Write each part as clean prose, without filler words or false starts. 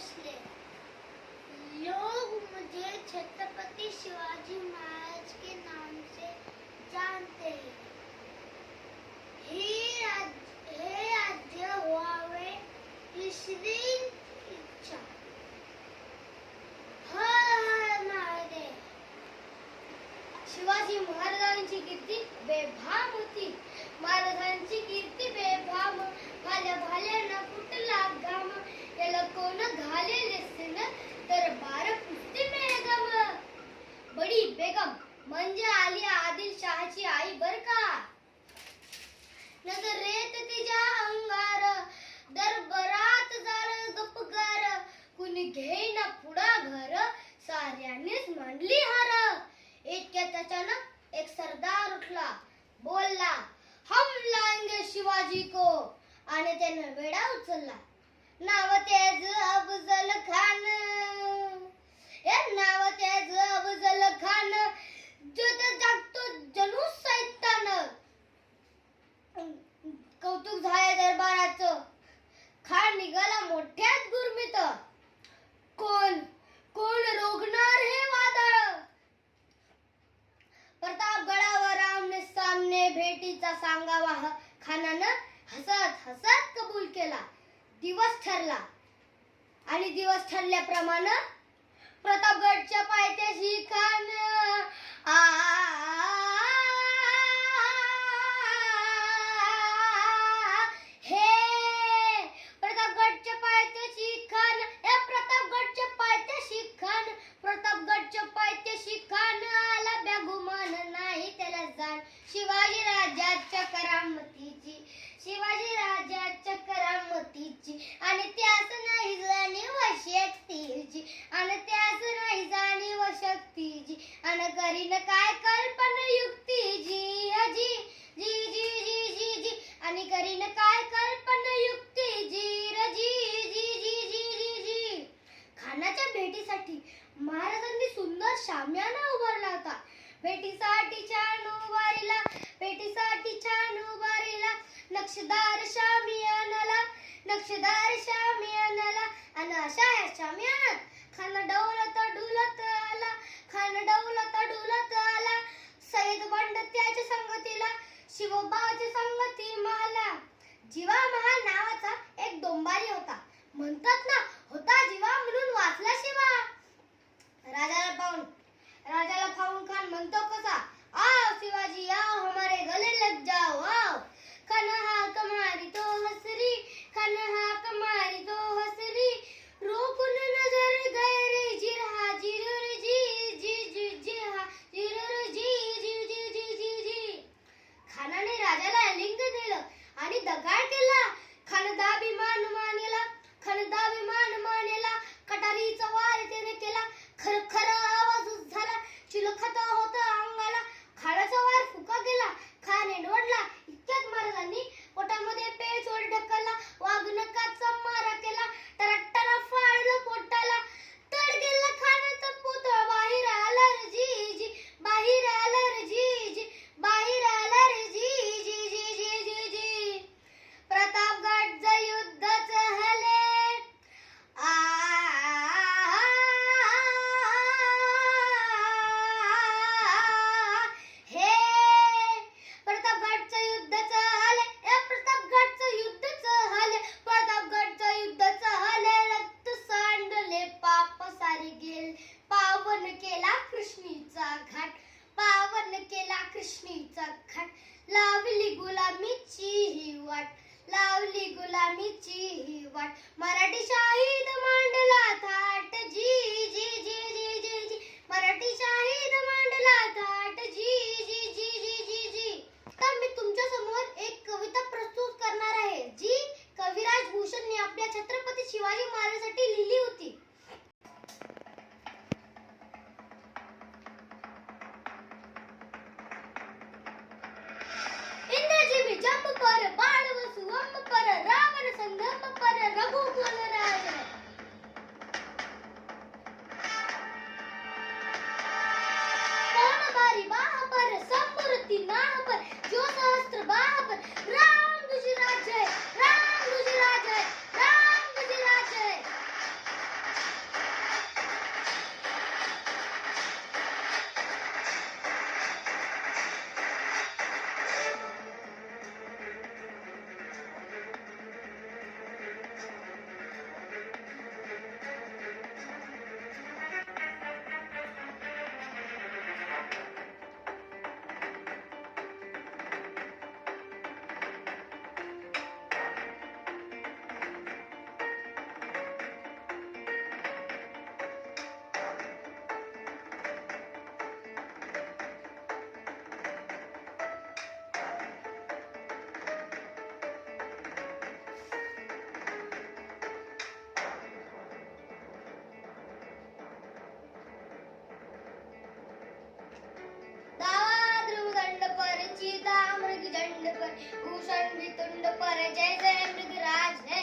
भोसले। लोग मुझे छत्रपति शिवाजी महाराज के नाम से जानते हैं। हे राज्य व्हावे ईश्वरी इच्छा। हर हर महादेव। शिवाजी महाराजांची कीर्ती बेभाम होती। महाराजांची कीर्ती बेभाम, भाल्या भाल्यानं फुटला घाम, याला कोण घालेले सेन दरबार पुसते बेगम। बडी बेगम म्हणजे आली आदिलशहाची आई बर का। नजरेत तिच्या अंगार दरबारात झालं गपगार, कुणी घेईना पुढाघर, साऱ्यांनीच मांडली हार। इतक्यात अचानक एक सरदार उठला, बोलला, हम लाएंगे शिवाजी को, आणि त्याने वेढा उचलला। नाव त्याच अफजल खान, नाव त्याच अफजल खान, जो तर जागतो जणू सैतान। कौतुक झाले दरबाराचं, खान निघाला मोठ्याच गुरमीत। कोण कोण रोखणार हे वादळ। प्रतापगडावर आमने सामने भेटीचा सांगावा खानानं हसत हसत कबूल केला। दिवस ठरला आणि दिवस ठरल्याप्रमाणे प्रतापगडच्या पायथ्याशी खान प्रतापगडच्या पायथ्याशी खान, प्रतापगडच्या पायथ्याशी खान, प्रतापगडच्या पायथ्याशी खान, आला बेगुमान नाही त्याला जाण। शिवाजी राजाच्या करामतीची, शिवाजी राजाच्या करामतीची, आणि त्यास नाही जाणीव शक्तीची, आणि त्यास नाही जाणीव शक्तीची, आणि करीन काय कल्पना युक्तीची, जी जी जी जी जी जी, आणि करीन काय कल्पना युक्तीची, जी जी जी जी जी जी। खानाच्या भेटीसाठी महाराजांनी सुंदर शामियाना उभारला होता। भेटीसाठी छान उभारीला, भेटीसाठी छान उभारीला, नक्षदार शामियानाला, नक्षदार शामियानाला, आणि अशा या शामियानात खान डौलत डुलत आला, खान डौलत डुलत आला। सय्यद बंड त्याच्या संगतीला, शिवबाच्या संगती मला। जीवा महाल नावाचा एक डोंबारी होता। म्हणतात ना, होता जीवा म्हणून वाचला शिवा। राजाला पाहून खान म्हणतो कसा, आओ शिवाजी आओ हमारे गले लग जाओ आओ। खान हाक मारी तो हसरी, खान हाक मारी तो हसरी, रोकून नजर गए रे जिरहा जिरर जी जी जी जिरहा जिरर जी जी जी जी जी जी। खानाने राजाला आलिंगन दिलं मुकुंद पर जय जय मृगराज है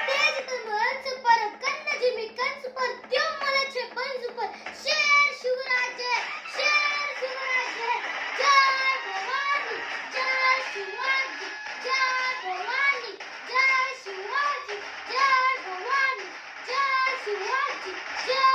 तेज कमंस पर कन्न जिमी कंस पर त्यों मलच बंस पर शेर शिवराज है शेर शिवराज है जय भवानी जय शिवाजी जय भवानी जय शिवाजी जय भवानी जय शिवाजी जय